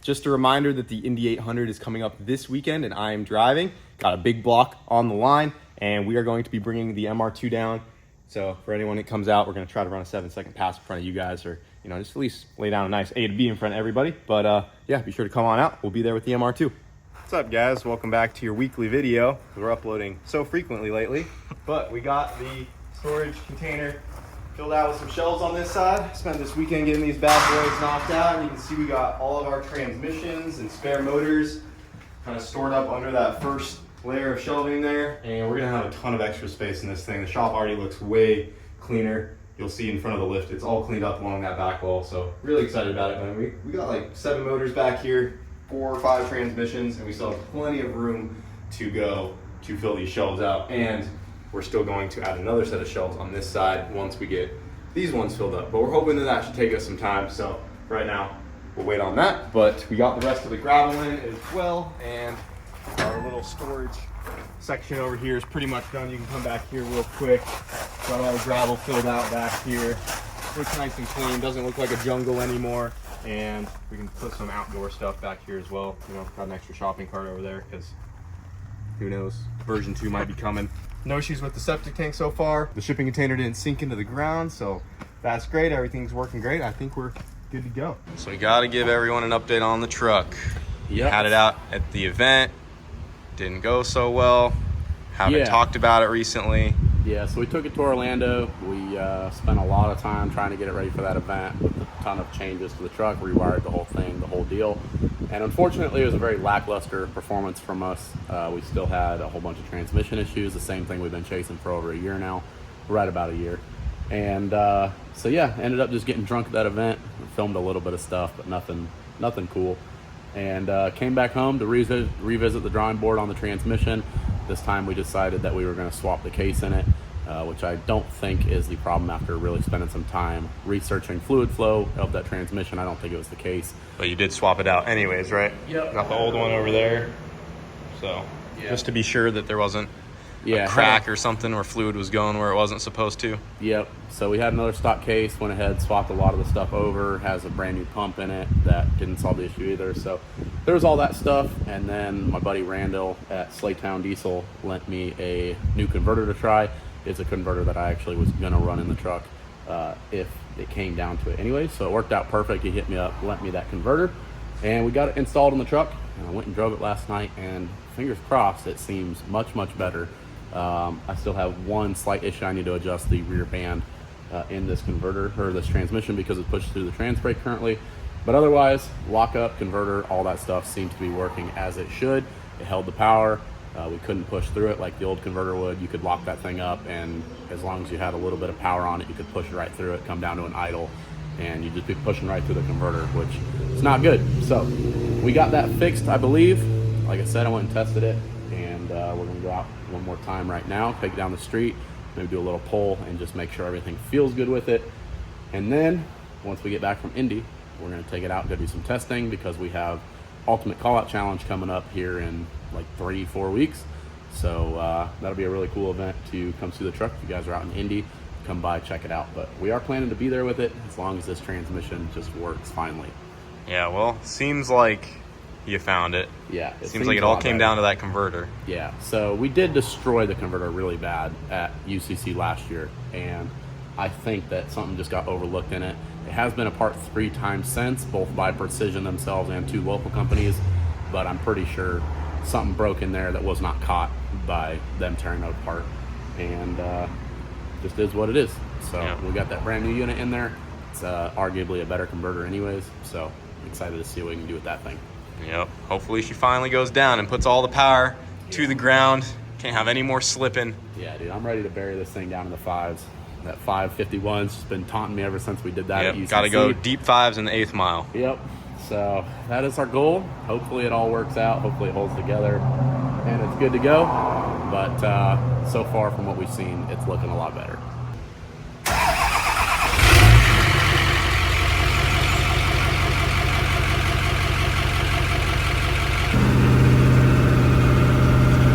Just a reminder that the Indy 800 is coming up this weekend and I am driving. Got a big block on the line and we are going to be bringing the MR2 down. So for anyone that comes out, we're going to try to run a 7-second pass in front of you guys, or just at least lay down a nice A to B in front of everybody. But yeah, be sure to come on out. We'll be there with the MR2. What's up, guys? Welcome back to your weekly video. We're uploading so frequently lately, but we got the storage container filled out with some shelves on this side. Spent this weekend getting these bad boys knocked out, and you can see we got all of our transmissions and spare motors kind of stored up under that first layer of shelving there, and we're gonna have a ton of extra space in this thing. The shop already looks way cleaner. You'll see in front of the lift, it's all cleaned up along that back wall, so really excited about it, man. We got like 7 motors back here, 4 or 5 transmissions, and we still have plenty of room to go to fill these shelves out. And we're still going to add another set of shelves on this side once we get these ones filled up. But we're hoping that should take us some time. So right now, we'll wait on that. But we got the rest of the gravel in as well. And our little storage section over here is pretty much done. You can come back here real quick. Got all the gravel filled out back here. Looks nice and clean. Doesn't look like a jungle anymore. And we can put some outdoor stuff back here as well. Got an extra shopping cart over there because who knows, version 2 might be coming. No issues with the septic tank so far. The shipping container didn't sink into the ground, so that's great. Everything's working great. I think we're good to go. So we got to give everyone an update on the truck. Yep. Had it out at the event. Didn't go so well. Haven't talked about it recently. Yeah, so we took it to Orlando. We spent a lot of time trying to get it ready for that event with a ton of changes to the truck, rewired the whole thing, the whole deal. And unfortunately, it was a very lackluster performance from us. We still had a whole bunch of transmission issues, the same thing we've been chasing for over a year now, right about a year. And so yeah, ended up just getting drunk at that event. We filmed a little bit of stuff, but nothing cool. And came back home to revisit the drawing board on the transmission. This time we decided that we were going to swap the case in it, which I don't think is the problem after really spending some time researching fluid flow of that transmission. I don't think it was the case. But you did swap it out anyways, right? Yep. Got the old one over there. So just to be sure that there wasn't a crack or something where fluid was going where it wasn't supposed to. Yep. So we had another stock case, went ahead, swapped a lot of the stuff over, has a brand new pump in it. That didn't solve the issue either. So there was all that stuff. And then my buddy Randall at Slaytown Diesel lent me a new converter to try. It's a converter that I actually was going to run in the truck if it came down to it anyway. So it worked out perfect. He hit me up, lent me that converter, and we got it installed in the truck. And I went and drove it last night, and fingers crossed, it seems much, much better. I still have one slight issue. I need to adjust the rear band in this converter, or this transmission, because it's pushed through the trans brake currently. But otherwise, lockup, converter, all that stuff seems to be working as it should. It held the power. We couldn't push through it like the old converter would. You could lock that thing up, and as long as you had a little bit of power on it, you could push right through it, come down to an idle, and you'd just be pushing right through the converter, which is not good. So we got that fixed, I believe. Like I said, I went and tested it, and we're gonna go out one more time right now, take it down the street, maybe do a little pull, and just make sure everything feels good with it. And then once we get back from Indy, we're gonna take it out and go do some testing, because we have Ultimate Callout Challenge coming up here in like 3-4 weeks. So that'll be a really cool event to come see the truck. If you guys are out in Indy, come by, check it out. But we are planning to be there with it as long as this transmission just works finally. Yeah, well, seems like you found it. Yeah. Seems like it all came down to that converter. Yeah, so we did destroy the converter really bad at UCC last year, and I think that something just got overlooked in it. It has been apart 3 times since, both by Precision themselves and 2 local companies, but I'm pretty sure something broke in there that was not caught by them tearing it apart, and just is what it is. So yeah, we got that brand new unit in there. It's arguably a better converter anyways, so I'm excited to see what we can do with that thing. Yep, hopefully she finally goes down and puts all the power to the ground. Can't have any more slipping. Yeah, dude, I'm ready to bury this thing down in the 5s. That 551's just been taunting me ever since we did that at UCC. Gotta go deep 5s in the 8th mile. Yep, so that is our goal. Hopefully it all works out. Hopefully it holds together and it's good to go. But so far from what we've seen, it's looking a lot better.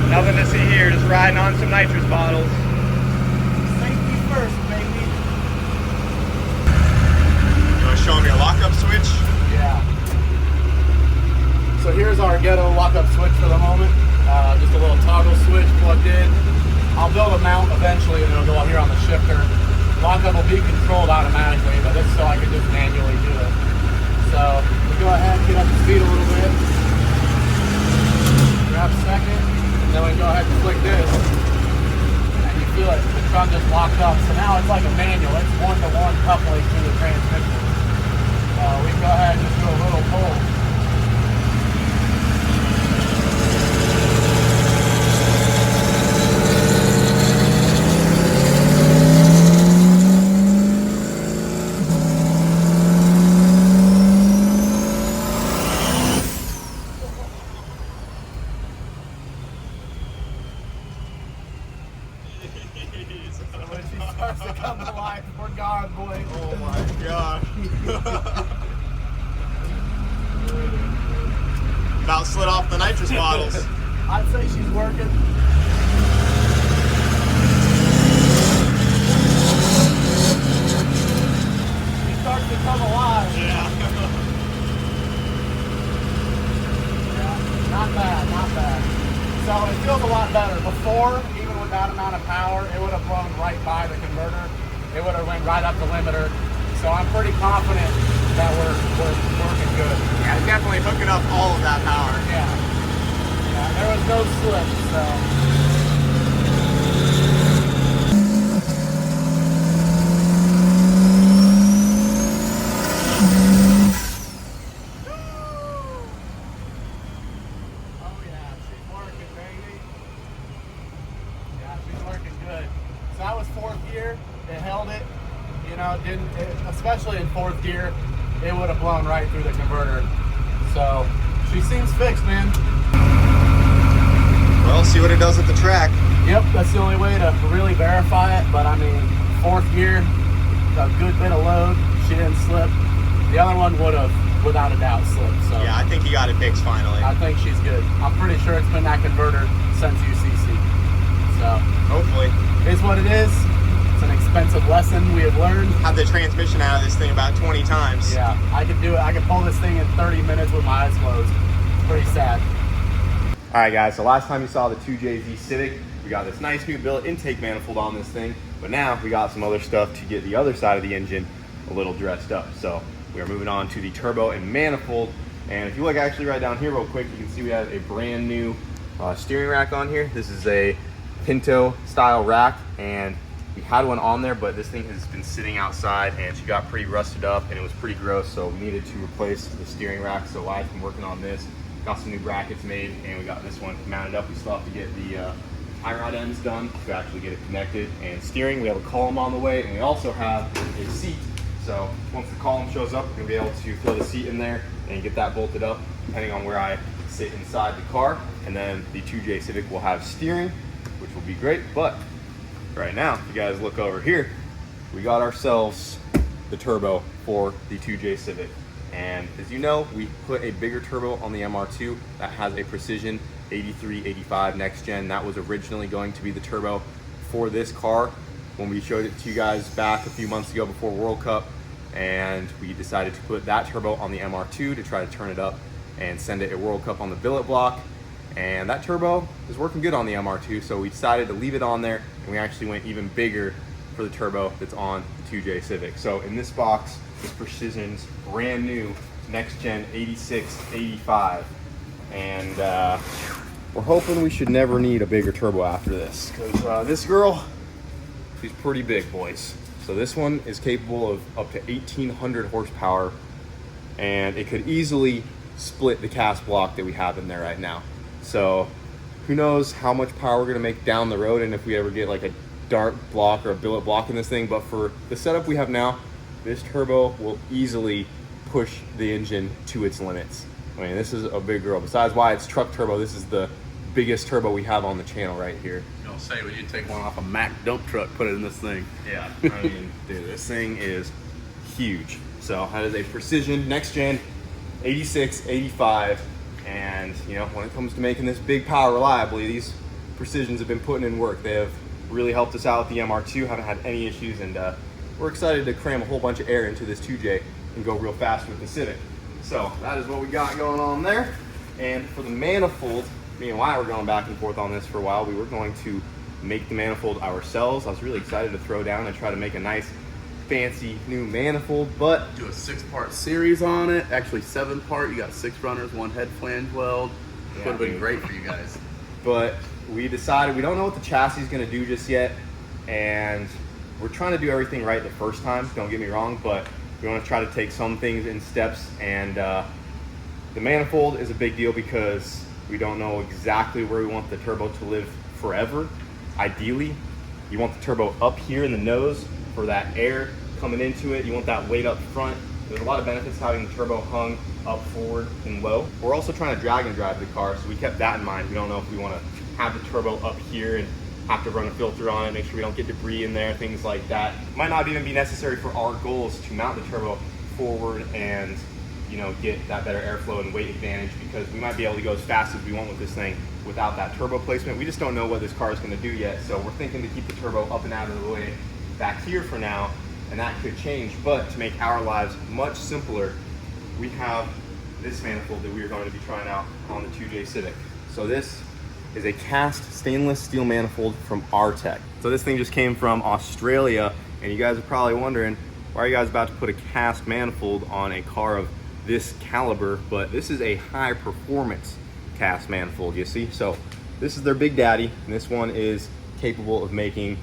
Nothing to see here, just riding on some nitrous bottles. Safety first, baby. You want to show them your lockup switch? Yeah. So here's our ghetto lockup switch for the moment. Just a little toggle switch plugged in. I'll build a mount eventually and it'll go here on the shifter. Lockup will be controlled automatically, but this is so I can just manually do it. So we go ahead and get up to speed a little bit. Grab second, and then we go ahead and click this. And you feel it, the trunk just locked up. So now it's like a manual. It's one-to-one coupling through the transmission. So we can go ahead and just do a little pull. When she starts to come to life, we're gone, boys. Oh my gosh. About slid off the nitrous bottles. I'd say she's working. She starts to come alive. Yeah. Yeah, not bad, not bad. So it feels a lot better. Before, even with that amount of power, it would have blown right by the converter. It would have went right up the limiter. So I'm pretty confident that we're working good. Yeah, definitely hooking up all of that power. Yeah. Yeah, there was no slip, so. Oh yeah, she's working, baby. Yeah, she's working good. So that was fourth gear. It held it. You know, especially in fourth gear, it would have blown right through the converter. So she seems fixed, man. Well, see what it does at the track. Yep, that's the only way to really verify it. But I mean, fourth gear, a good bit of load. She didn't slip. The other one would have, without a doubt, slipped. So Yeah, I think you got it fixed finally. I think she's good. I'm pretty sure it's been that converter since UCC. So Hopefully. it's what it is. It's an expensive lesson we have learned. Had the transmission out of this thing about 20 times. Yeah, I could do it. I could pull this thing in 30 minutes with my eyes closed. It's pretty sad. All right, guys, so last time you saw the 2JZ Civic, we got this nice new billet intake manifold on this thing, but now we got some other stuff to get the other side of the engine a little dressed up. So we are moving on to the turbo and manifold. And if you look actually right down here real quick, you can see we have a brand new steering rack on here. This is a Pinto style rack, and we had one on there, but this thing has been sitting outside and she got pretty rusted up and it was pretty gross, so we needed to replace the steering rack. So I've been working on this, got some new brackets made, and we got this one mounted up. We still have to get the tie rod ends done to actually get it connected. And steering, we have a column on the way, and we also have a seat. So once the column shows up, we're gonna be able to throw the seat in there and get that bolted up depending on where I sit inside the car. And then the 2J Civic will have steering, which will be great. But right now, if you guys look over here, we got ourselves the turbo for the 2J Civic. And as you know, we put a bigger turbo on the MR2 that has a Precision 8385 next gen. That was originally going to be the turbo for this car when we showed it to you guys back a few months ago before World Cup. And we decided to put that turbo on the MR2 to try to turn it up and send it at World Cup on the billet block. And that turbo is working good on the MR2, so we decided to leave it on there, and we actually went even bigger for the turbo that's on the 2J Civic. So in this box is Precision's brand new next gen 8685, and we're hoping we should never need a bigger turbo after this, because this girl, she's pretty big, boys. So this one is capable of up to 1800 horsepower, and it could easily split the cast block that we have in there right now. So who knows how much power we're gonna make down the road, and if we ever get like a dart block or a billet block in this thing. But for the setup we have now, this turbo will easily push the engine to its limits. I mean, this is a big girl. Besides why it's truck turbo, this is the biggest turbo we have on the channel right here. Don't say when you take one off a Mack dump truck, put it in this thing. Yeah, I mean, dude, this thing is huge. So that is a Precision next gen 86, 85. And you know, when it comes to making this big power reliably, these Precisions have been putting in work. They have really helped us out with the MR2, haven't had any issues, and we're excited to cram a whole bunch of air into this 2J and go real fast with the Civic. So that is what we got going on there. And for the manifold, me and Wyatt were going back and forth on this for a while. We were going to make the manifold ourselves. I was really excited to throw down and try to make a nice fancy new manifold, but Do a 6-part series on it. Actually 7-part. You got 6 runners, 1 head flange weld. Yeah, Would have been dude. great for you guys. but we decided we don't know what the chassis is going to do just yet, and we're trying to do everything right the first time, don't get me wrong, but we want to try to take some things in steps. And the manifold is a big deal because we don't know exactly where we want the turbo to live forever. Ideally, you want the turbo up here in the nose for that air coming into it. You want that weight up front. There's a lot of benefits to having the turbo hung up forward and low. We're also trying to drag and drive the car, so we kept that in mind. We don't know if we want to have the turbo up here and have to run a filter on it, make sure we don't get debris in there, things like that. Might not even be necessary for our goals to mount the turbo forward and, you know, get that better airflow and weight advantage, because we might be able to go as fast as we want with this thing without that turbo placement. We just don't know what this car is going to do yet, so we're thinking to keep the turbo up and out of the way back here for now, and that could change. But to make our lives much simpler, we have this manifold that we are going to be trying out on the 2J Civic. So this is a cast stainless steel manifold from Artec. So this thing just came from Australia, and you guys are probably wondering, why are you guys about to put a cast manifold on a car of this caliber? But this is a high performance cast manifold, you see. So this is their big daddy, and this one is capable of making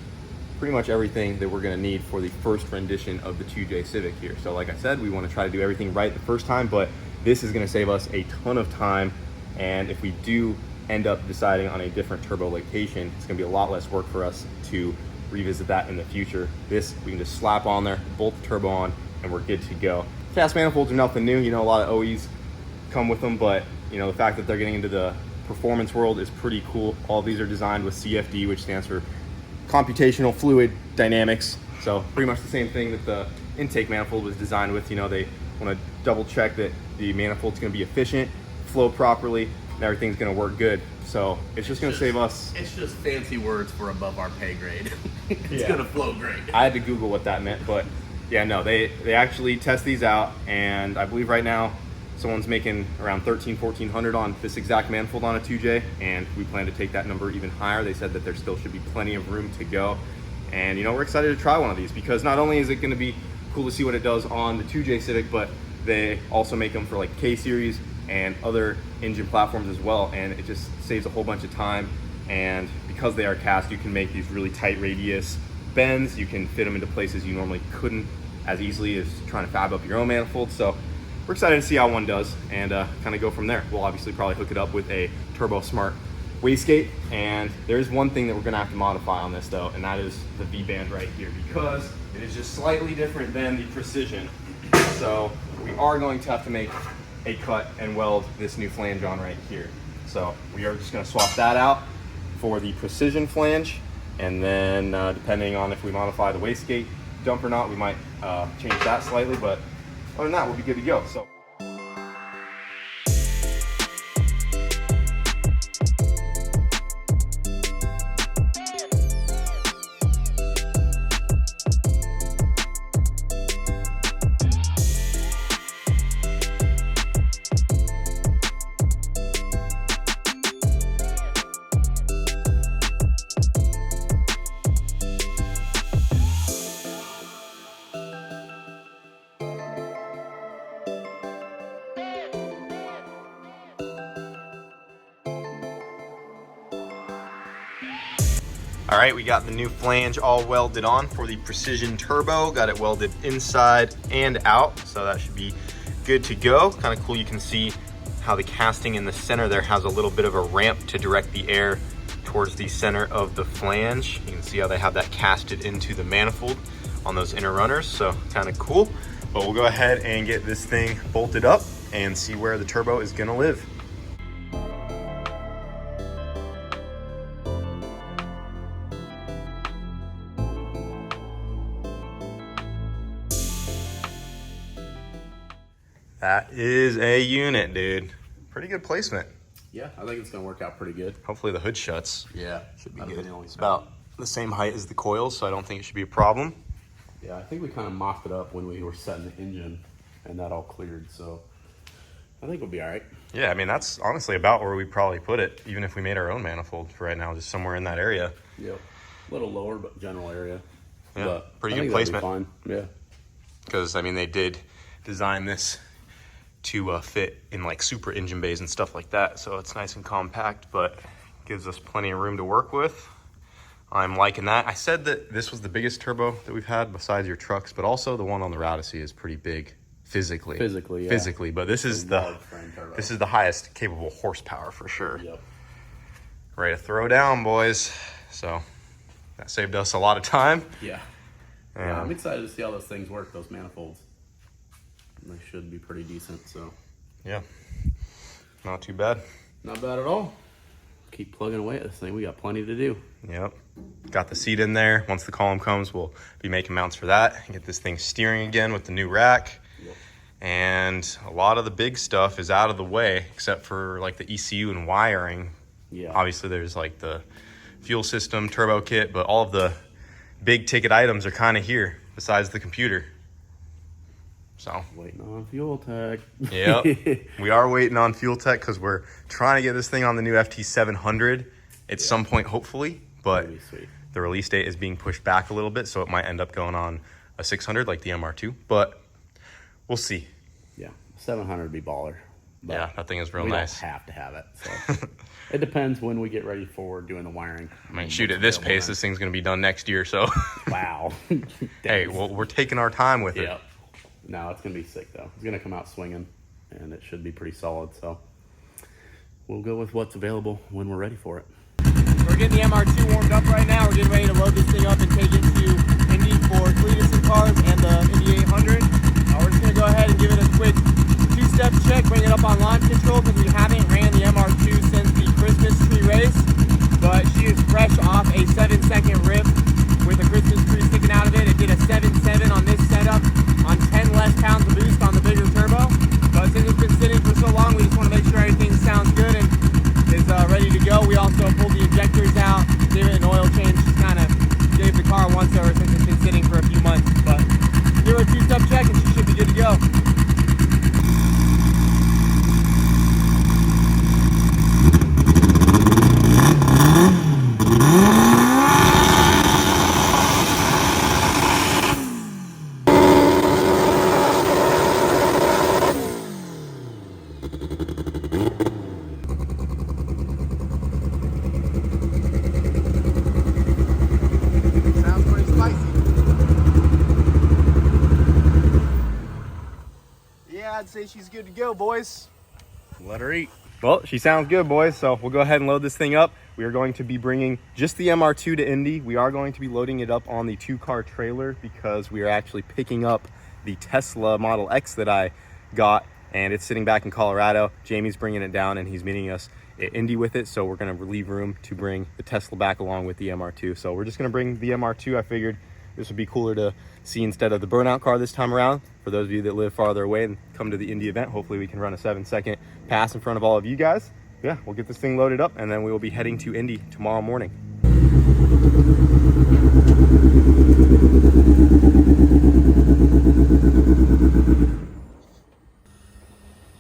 pretty much everything that we're going to need for the first rendition of the 2J Civic here. So like I said, we want to try to do everything right the first time, but this is going to save us a ton of time. And if we do end up deciding on a different turbo location, it's going to be a lot less work for us to revisit that in the future. This we can just slap on there, bolt the turbo on, and we're good to go. Cast manifolds are nothing new. You know, a lot of OEs come with them, but you know, the fact that they're getting into the performance world is pretty cool. All of these are designed with CFD, which stands for computational fluid dynamics. So pretty much the same thing that the intake manifold was designed with. You know, they want to double check that the manifold's going to be efficient, flow properly, and everything's going to work good. So it's just going to save us. It's just fancy words for above our pay grade. It's Yeah. gonna flow great. I had to Google what that meant, but yeah, no, they actually test these out, and I believe right now someone's making around $1,400 on this exact manifold on a 2J, and we plan to take that number even higher. They said that there still should be plenty of room to go, and you know, we're excited to try one of these because not only is it going to be cool to see what it does on the 2J Civic, but they also make them for like K-Series and other engine platforms as well, and it just saves a whole bunch of time. And because they are cast, you can make these really tight radius bends. You can fit them into places you normally couldn't as easily as trying to fab up your own manifold. So we're excited to see how one does and kind of go from there. We'll obviously probably hook it up with a Turbo Smart wastegate, and there's one thing that we're gonna have to modify on this though, and that is the V-band right here, because it is just slightly different than the Precision. So we are going to have to make a cut and weld this new flange on right here. So we are just gonna swap that out for the Precision flange, and then depending on if we modify the wastegate dump or not, we might change that slightly, but other than that, we'll be good to go. So. All right, we got the new flange all welded on for the Precision Turbo. Got it welded inside and out, so that should be good to go. Kind of cool, you can see how the casting in the center there has a little bit of a ramp to direct the air towards the center of the flange. You can see how they have that casted into the manifold on those inner runners, so kind of cool. But we'll go ahead and get this thing bolted up and see where the turbo is gonna live. That is a unit, dude. Pretty good placement. Yeah, I think it's gonna work out pretty good. Hopefully the hood shuts. Yeah, Should be that'll good. the only It's thing. about the same height as the coils, so I don't think it should be a problem. Yeah, I think we kind of mocked it up when we were setting the engine, and that all cleared. So I think we'll be all right. Yeah, I mean, that's honestly about where we probably put it, even if we made our own manifold for right now, just somewhere in that area. Yep. A little lower, but general area. Yeah, but pretty I good think placement. that'd be fine. Yeah. Because, I mean, they did design this to fit in like super engine bays and stuff like that. So it's nice and compact, but gives us plenty of room to work with. I'm liking that. I said that this was the biggest turbo that we've had besides your trucks, but also the one on the Odyssey is pretty big physically. Physically, yeah. Physically, but this is the highest capable horsepower for sure. Yep. Ready to throw down, boys. So that saved us a lot of time. Yeah. Yeah, I'm excited to see how those things work, those manifolds. They should be pretty decent, so. Yeah, not too bad. Not bad at all. Keep plugging away at this thing. We got plenty to do. Yep. Got the seat in there. Once the column comes, we'll be making mounts for that and get this thing steering again with the new rack. Yep. And a lot of the big stuff is out of the way, except for like the ECU and wiring. Yeah. Obviously, there's like the fuel system, turbo kit, but all of the big ticket items are kind of here besides the computer. So waiting on fuel tech. Yep. We are waiting on fuel tech because we're trying to get this thing on the new FT700 at some point, hopefully. But the release date is being pushed back a little bit, so it might end up going on a 600 like the MR2. But we'll see. Yeah, 700 would be baller. But yeah, that thing is real we nice. We don't have to have it. So it depends when we get ready for doing the wiring. I mean, shoot, at this pace, this thing's going to be done next year. So wow. Hey, well, we're taking our time with it. Yep. No, it's going to be sick, though. It's going to come out swinging, and it should be pretty solid. So we'll go with what's available when we're ready for it. We're getting the MR2 warmed up right now. We're getting ready to load this thing up and take it to Indy for Cletus's cars and the Indy 800. We're just going to go ahead and give it a quick two-step check, bring it up on launch control because we haven't ran the MR2 since the Christmas tree race. But she is fresh off a 7-second rip with a Christmas tree sticking out of it. It did a 7.7 on this setup on 10 less pounds of boost on the bigger turbo. But since it's been sitting for so long, we just want to make sure everything sounds good and is ready to go. We also pulled the injectors out, gave it an oil change, just kind of gave the car a once over since it's been sitting for a few months. But give her a two-step check and she should be good to go. I'd say she's good to go, boys. Let her eat. Well, she sounds good, boys. So we'll go ahead and load this thing up. We are going to be bringing just the MR2 to Indy. We are going to be loading it up on the 2-car trailer because we are actually picking up the Tesla Model X that I got, and it's sitting back in Colorado. Jamie's bringing it down, and he's meeting us at Indy with it. So we're going to leave room to bring the Tesla back along with the MR2. So we're just going to bring the MR2. I figured this would be cooler to see instead of the burnout car this time around. For those of you that live farther away and come to the Indy event, hopefully we can run a 7-second pass in front of all of you guys. Yeah, we'll get this thing loaded up and then we will be heading to Indy tomorrow morning.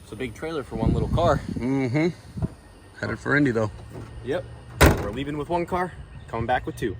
It's a big trailer for one little car. Mm-hmm. Headed for Indy, though. Yep. We're leaving with 1 car, coming back with 2.